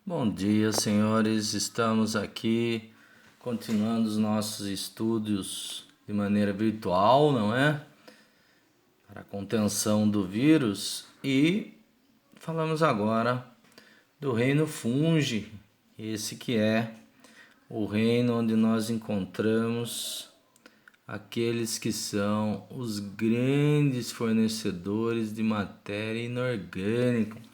Bom dia, senhores. Estamos aqui continuando os nossos estudos de maneira virtual, não é? Para a contenção do vírus e falamos agora do reino fungi, esse que é o reino onde nós encontramos aqueles que são os grandes fornecedores de matéria inorgânica.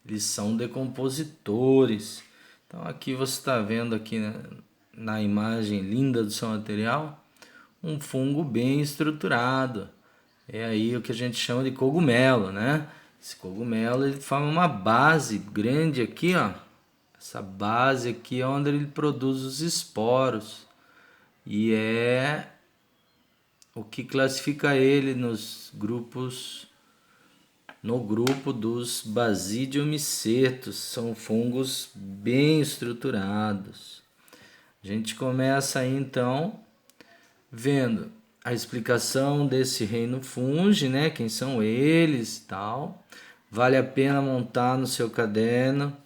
Eles são decompositores. Então aqui você está vendo aqui na imagem linda do seu material um fungo bem estruturado. É aí o que a gente chama de cogumelo, né? Esse cogumelo ele forma uma base grande aqui, ó. Essa base aqui é onde ele produz os esporos e é o que classifica ele no grupo dos basidiomicetos. São fungos bem estruturados. A gente começa aí então vendo a explicação desse reino fungi, né? Quem são eles e tal. Vale a pena montar no seu caderno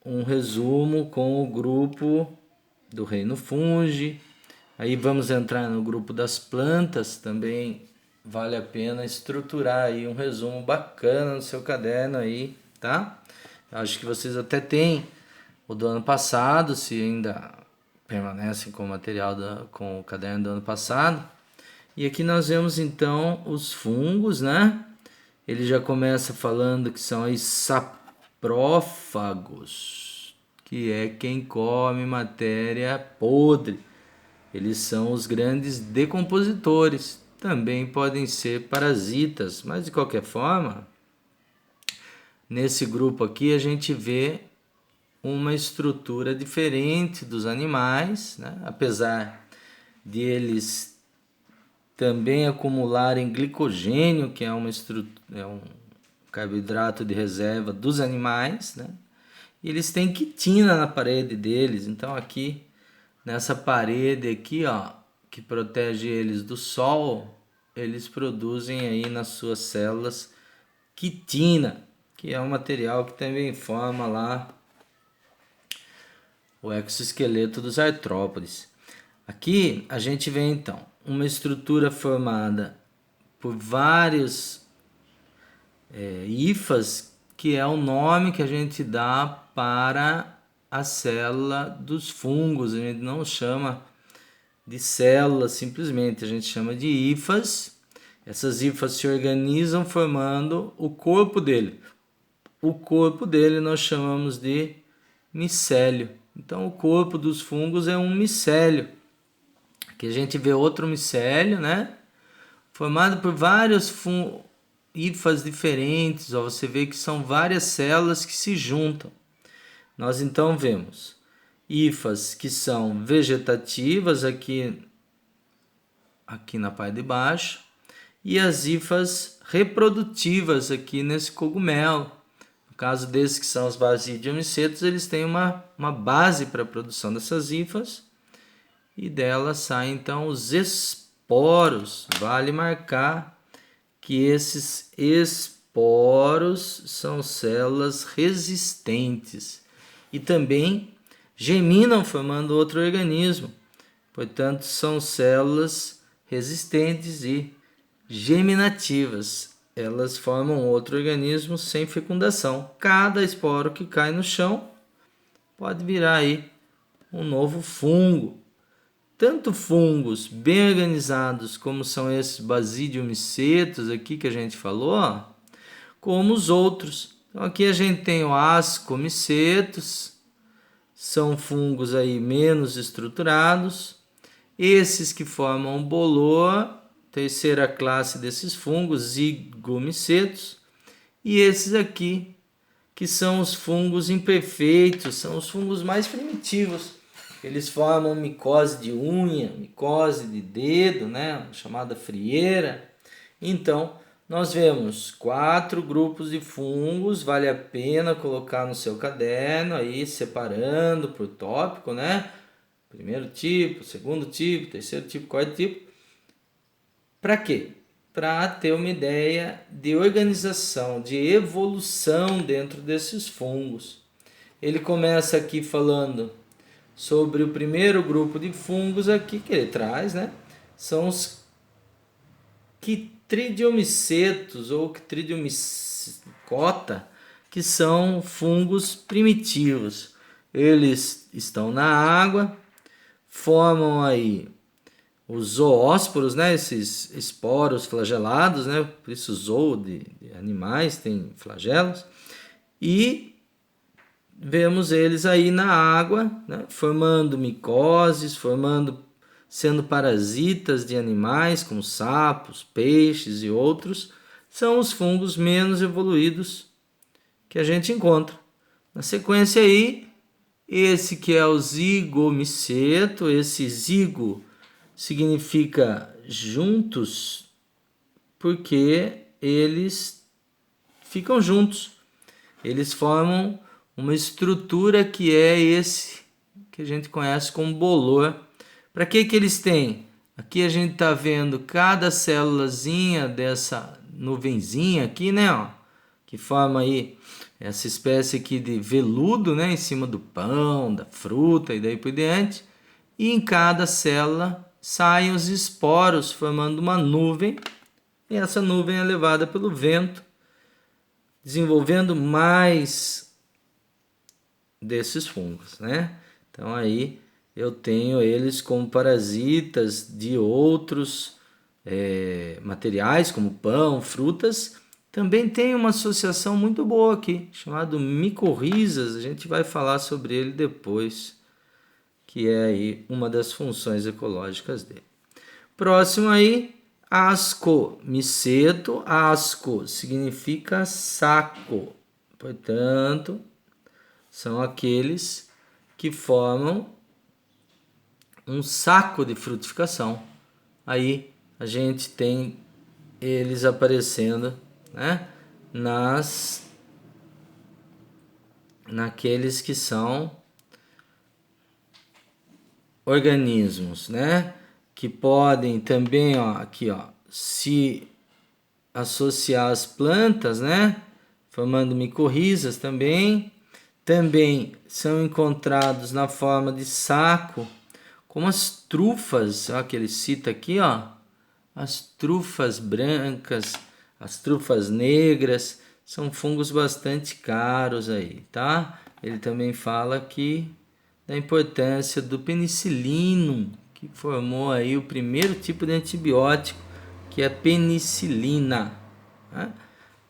um resumo com o grupo do reino fungi. Aí vamos entrar no grupo das plantas também. Vale a pena estruturar aí um resumo bacana no seu caderno aí, tá? Acho que vocês até têm o do ano passado, se ainda permanecem com o material com o caderno do ano passado. E aqui nós vemos então os fungos, né? Ele já começa falando que são os saprófagos, que é quem come matéria podre. Eles são os grandes decompositores. Também podem ser parasitas, mas de qualquer forma, nesse grupo aqui a gente vê uma estrutura diferente dos animais, né? Apesar de eles também acumularem glicogênio, que é um carboidrato de reserva dos animais, né? E eles têm quitina na parede deles, então aqui nessa parede aqui, ó, que protege eles do sol, eles produzem aí nas suas células quitina, que é um material que também forma lá o exoesqueleto dos artrópodes. Aqui a gente vê então uma estrutura formada por vários hifas, que é o nome que a gente dá para a célula dos fungos. A gente não chama de células simplesmente, a gente chama de hifas. Essas hifas se organizam formando o corpo dele. O corpo dele nós chamamos de micélio. Então o corpo dos fungos é um micélio. Aqui a gente vê outro micélio, né? Formado por vários hifas diferentes. Ó, você vê que são várias células que se juntam. Nós então vemos hifas que são vegetativas aqui na parte de baixo e as hifas reprodutivas aqui nesse cogumelo. No caso desses que são os basidiomicetos, eles têm uma base para a produção dessas hifas e delas saem então os esporos. Vale marcar que esses esporos são células resistentes e também geminam formando outro organismo. Portanto, são células resistentes e geminativas. Elas formam outro organismo sem fecundação. Cada esporo que cai no chão pode virar aí um novo fungo. Tanto fungos bem organizados, como são esses basidiomicetos aqui que a gente falou, como os outros. Então aqui a gente tem o ascomicetos, são fungos aí menos estruturados. Esses que formam bolor, terceira classe desses fungos, zigomicetos. E esses aqui, que são os fungos imperfeitos, são os fungos mais primitivos. Eles formam micose de unha, micose de dedo, né? Chamada frieira. Então, nós vemos 4 grupos de fungos. Vale a pena colocar no seu caderno aí, separando por tópico, né? Primeiro tipo, segundo tipo, terceiro tipo, quarto tipo. Para quê? Para ter uma ideia de organização, de evolução dentro desses fungos. Ele começa aqui falando sobre o primeiro grupo de fungos aqui que ele traz, né? São os quitridiomicetos ou quitridiomiscota, que são fungos primitivos. Eles estão na água, formam aí os zoósporos, né? Esses esporos flagelados, né? Por isso zoo de animais tem flagelos. E vemos eles aí na água, né? Formando micoses, sendo parasitas de animais como sapos, peixes e outros. São os fungos menos evoluídos que a gente encontra. Na sequência aí, esse que é o zigomiceto, esse zigo significa juntos, porque eles ficam juntos. Eles formam uma estrutura que é esse que a gente conhece como bolor. Para que eles têm? Aqui a gente está vendo cada célulazinha dessa nuvenzinha aqui, né? Ó, que forma aí essa espécie aqui de veludo, né? Em cima do pão, da fruta e daí por diante. E em cada célula saem os esporos formando uma nuvem. E essa nuvem é levada pelo vento, desenvolvendo mais desses fungos, né? Então aí eu tenho eles como parasitas de outros materiais, como pão, frutas. Também tem uma associação muito boa aqui, chamado micorrizas. A gente vai falar sobre ele depois, que é aí uma das funções ecológicas dele. Próximo aí, ascomiceto. Asco significa saco. Portanto, são aqueles que formam um saco de frutificação. Aí a gente tem eles aparecendo, né, naqueles que são organismos, né, que podem também, ó, aqui, ó, se associar às plantas, né, formando micorrizas também. Também são encontrados na forma de saco, como as trufas, ó, que ele cita aqui, ó, as trufas brancas, as trufas negras, são fungos bastante caros aí, tá? Ele também fala aqui da importância do penicilino, que formou aí o primeiro tipo de antibiótico, que é a penicilina, né?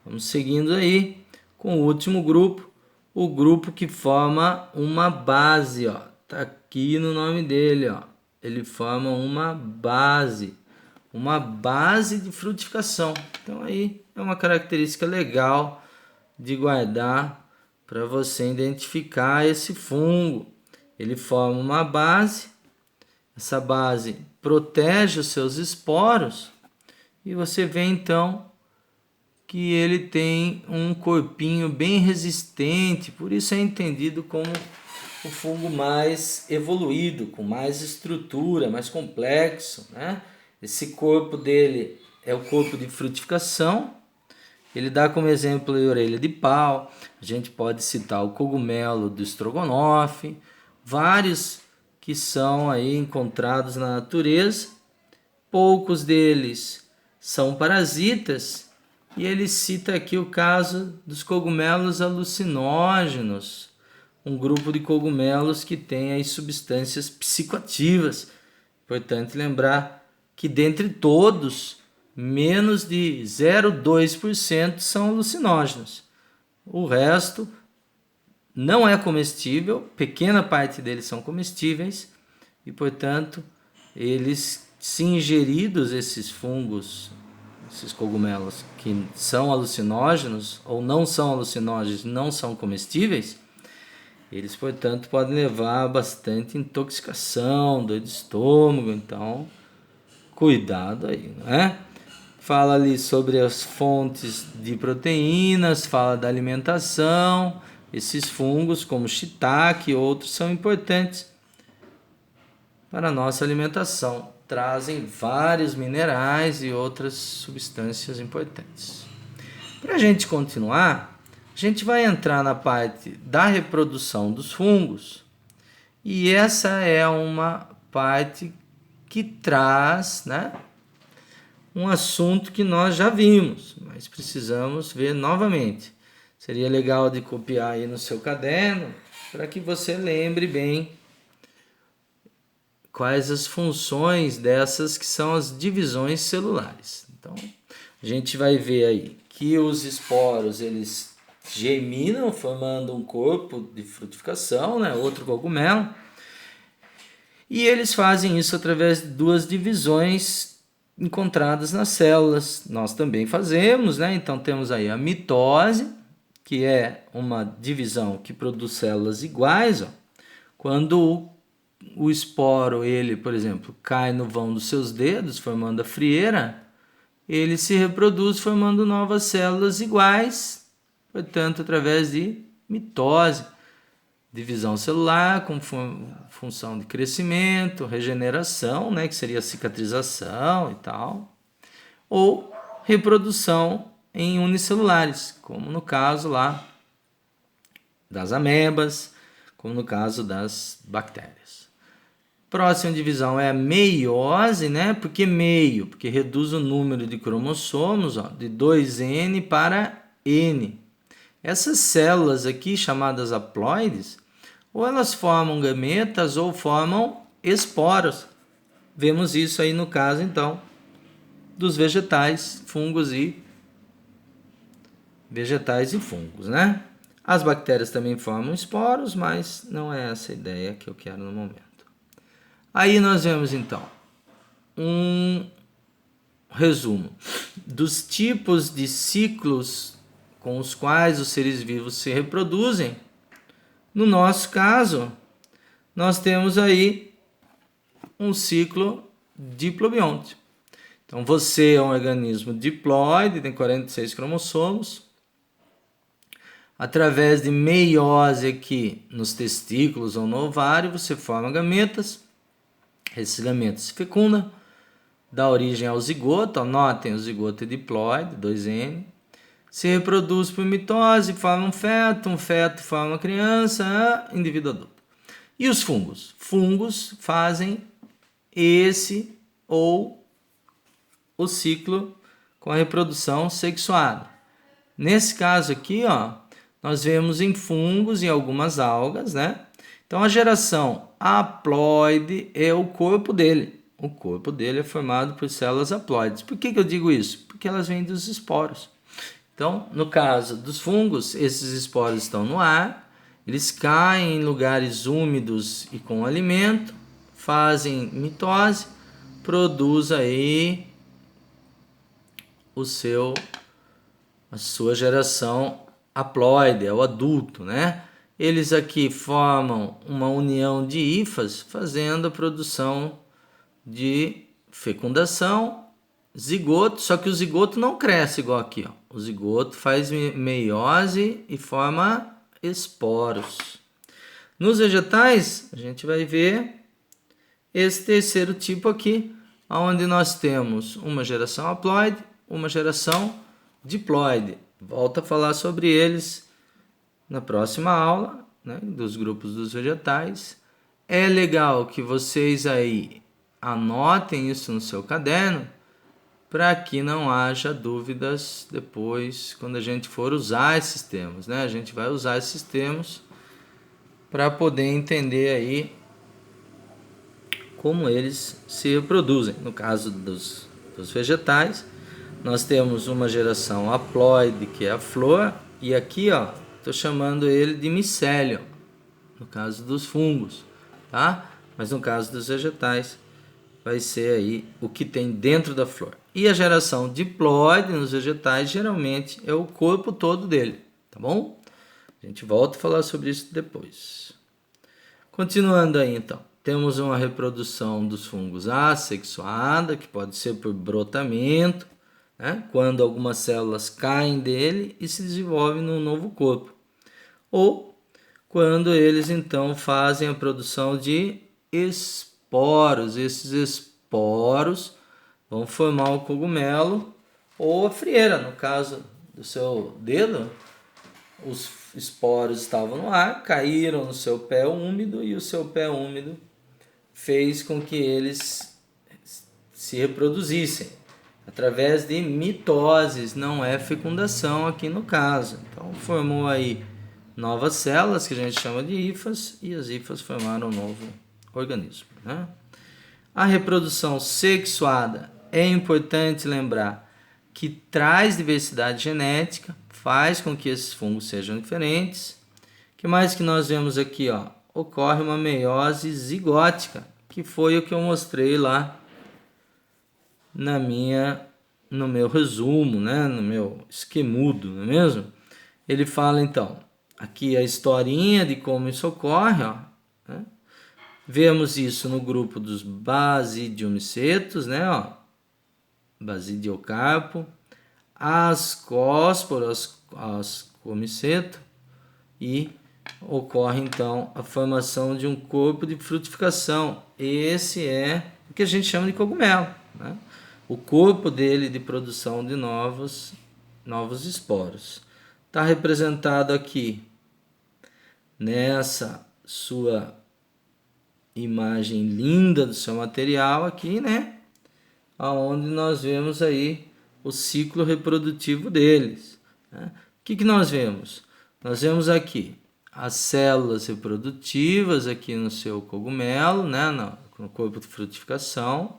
Vamos seguindo aí com o último grupo, o grupo que forma uma base, ó. Tá aqui no nome dele, ó. Ele forma uma base de frutificação. Então aí é uma característica legal de guardar para você identificar esse fungo. Ele forma uma base, essa base protege os seus esporos e você vê então que ele tem um corpinho bem resistente, por isso é entendido como o fungo mais evoluído, com mais estrutura, mais complexo, né? Esse corpo dele é o corpo de frutificação. Ele dá como exemplo a orelha de pau. A gente pode citar o cogumelo do estrogonofe, vários que são aí encontrados na natureza. Poucos deles são parasitas. E ele cita aqui o caso dos cogumelos alucinógenos, um grupo de cogumelos que tem aí substâncias psicoativas. Importante lembrar que dentre todos, menos de 0,2% são alucinógenos. O resto não é comestível, pequena parte deles são comestíveis e, portanto, eles, se ingeridos, esses fungos, esses cogumelos que são alucinógenos ou não são alucinógenos, não são comestíveis, eles, portanto, podem levar a bastante intoxicação, dor de estômago. Então, cuidado aí, né? Fala ali sobre as fontes de proteínas, fala da alimentação. Esses fungos, como shiitake e outros, são importantes para a nossa alimentação. Trazem vários minerais e outras substâncias importantes. Para a gente continuar, A gente vai entrar na parte da reprodução dos fungos, e essa é uma parte que traz, né, um assunto que nós já vimos, mas precisamos ver novamente. Seria legal de copiar aí no seu caderno, para que você lembre bem quais as funções dessas que são as divisões celulares. Então, a gente vai ver aí que os esporos, eles germinam formando um corpo de frutificação, né, outro cogumelo, e eles fazem isso através de duas divisões encontradas nas células. Nós também fazemos, né? Então temos aí a mitose, que é uma divisão que produz células iguais, ó. Quando o esporo, ele, por exemplo, cai no vão dos seus dedos, formando a frieira, ele se reproduz formando novas células iguais, portanto, através de mitose, divisão celular com função de crescimento, regeneração, né, que seria cicatrização e tal, ou reprodução em unicelulares, como no caso lá das amebas, como no caso das bactérias. Próxima divisão é a meiose, né? Por que meio? Porque reduz o número de cromossomos, ó, de 2N para N. Essas células aqui, chamadas haploides, ou elas formam gametas ou formam esporos. Vemos isso aí no caso, então, dos vegetais, fungos e fungos, né? As bactérias também formam esporos, mas não é essa a ideia que eu quero no momento. Aí nós vemos, então, um resumo dos tipos de ciclos com os quais os seres vivos se reproduzem. No nosso caso, nós temos aí um ciclo diplobionte. Então, você é um organismo diploide, tem 46 cromossomos. Através de meiose aqui nos testículos ou no ovário, você forma gametas. Esses gametas se fecundam, dá origem ao zigoto. Anotem, o zigoto é diploide, 2N. Se reproduz por mitose, forma um feto forma uma criança, indivíduo adulto. E os fungos? Fungos fazem esse ou o ciclo com a reprodução sexuada. Nesse caso aqui, ó, nós vemos em fungos e algumas algas, né? Então a geração haploide é o corpo dele. O corpo dele é formado por células haploides. Por que eu digo isso? Porque elas vêm dos esporos. Então, no caso dos fungos, esses esporos estão no ar, eles caem em lugares úmidos e com alimento, fazem mitose, produz aí a sua geração haploide, é o adulto, né? Eles aqui formam uma união de hifas, fazendo a produção de fecundação, zigoto, só que o zigoto não cresce igual aqui, ó. O zigoto faz meiose e forma esporos. Nos vegetais, a gente vai ver esse terceiro tipo aqui, onde nós temos uma geração haploide, uma geração diploide. Volto a falar sobre eles na próxima aula, né, dos grupos dos vegetais. É legal que vocês aí anotem isso no seu caderno, para que não haja dúvidas depois, quando a gente for usar esses termos, né? A gente vai usar esses termos para poder entender aí como eles se reproduzem. No caso dos vegetais, nós temos uma geração haploide, que é a flor, e aqui, ó, estou chamando ele de micélio, no caso dos fungos, tá? Mas no caso dos vegetais, vai ser aí o que tem dentro da flor. E a geração diploide nos vegetais, geralmente, é o corpo todo dele, tá bom? A gente volta a falar sobre isso depois. Continuando aí, então. Temos uma reprodução dos fungos assexuada, que pode ser por brotamento, né? Quando algumas células caem dele e se desenvolvem num novo corpo. Ou quando eles, então, fazem a produção de esporos. Esses esporos vão formar o cogumelo ou a frieira. No caso do seu dedo, os esporos estavam no ar, caíram no seu pé úmido e o seu pé úmido fez com que eles se reproduzissem através de mitoses, não é fecundação aqui no caso. Então formou aí novas células que a gente chama de hifas e as hifas formaram um novo organismo, né? A reprodução sexuada é importante lembrar que traz diversidade genética, faz com que esses fungos sejam diferentes. O que mais que nós vemos aqui, ó? Ocorre uma meiose zigótica, que foi o que eu mostrei lá no meu resumo, né? No meu esquemudo, não é mesmo? Ele fala então, aqui a historinha de como isso ocorre, ó, né? Vemos isso no grupo dos basidiomicetos, né? Ó, basidiocarpo, ascósporo, ascomiceto, e ocorre então a formação de um corpo de frutificação. Esse é o que a gente chama de cogumelo, né? O corpo dele de produção de novos esporos. Está representado aqui nessa sua imagem linda do seu material aqui, né? Aonde nós vemos aí o ciclo reprodutivo deles, né? O que nós vemos? Nós vemos aqui as células reprodutivas aqui no seu cogumelo, né? No corpo de frutificação.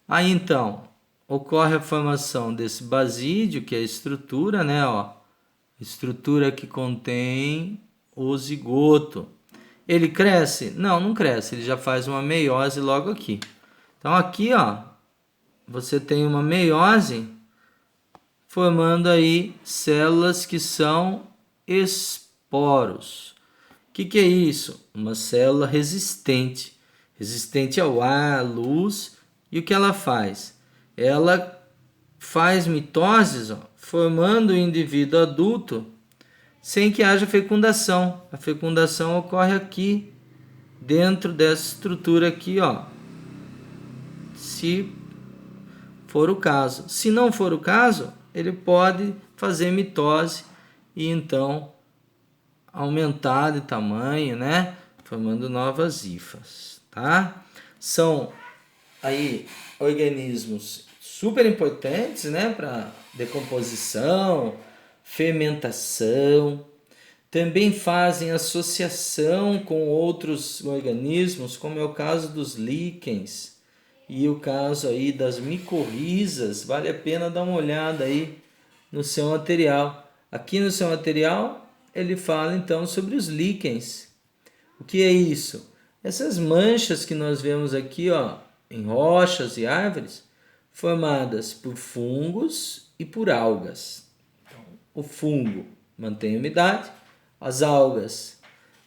Aí então ocorre a formação desse basídio, que é a estrutura, né? Ó, estrutura que contém o zigoto. Ele cresce? Não, não cresce. Ele já faz uma meiose logo aqui. Então aqui, ó, você tem uma meiose formando aí células que são esporos. O que é isso? Uma célula resistente. Resistente ao ar, à luz. E o que ela faz? Ela faz mitoses, ó, formando o indivíduo adulto sem que haja fecundação. A fecundação ocorre aqui, dentro dessa estrutura aqui, ó. Se for o caso. Se não for o caso, ele pode fazer mitose e então aumentar de tamanho, né? Formando novas hifas, tá? São aí organismos super importantes, né? Para decomposição, fermentação, também fazem associação com outros organismos, como é o caso dos líquens e o caso aí das micorrizas. Vale a pena dar uma olhada aí no seu material. Aqui no seu material ele fala então sobre os líquens. O que é isso? Essas manchas que nós vemos aqui, ó, em rochas e árvores, formadas por fungos e por algas. O fungo mantém a umidade, as algas,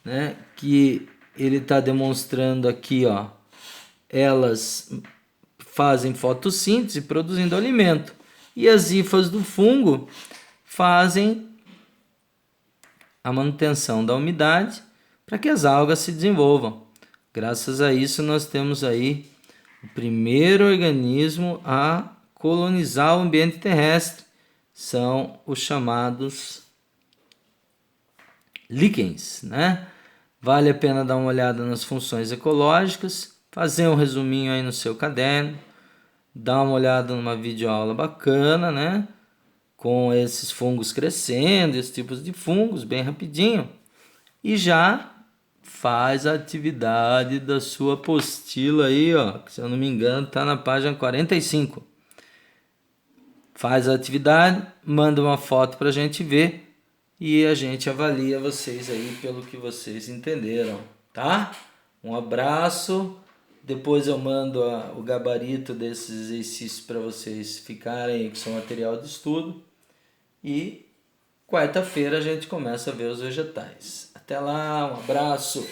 né, que ele está demonstrando aqui, ó, elas fazem fotossíntese produzindo alimento, e as hifas do fungo fazem a manutenção da umidade para que as algas se desenvolvam. Graças a isso nós temos aí o primeiro organismo a colonizar o ambiente terrestre. São os chamados líquens, né? Vale a pena dar uma olhada nas funções ecológicas, fazer um resuminho aí no seu caderno, dar uma olhada numa videoaula bacana, né? Com esses fungos crescendo, esses tipos de fungos, bem rapidinho. E já faz a atividade da sua apostila aí, ó, que se eu não me engano está na página 45. Faz a atividade, manda uma foto para a gente ver e a gente avalia vocês aí pelo que vocês entenderam, tá? Um abraço, depois eu mando o gabarito desses exercícios para vocês ficarem aí com seu material de estudo e quarta-feira a gente começa a ver os vegetais. Até lá, um abraço!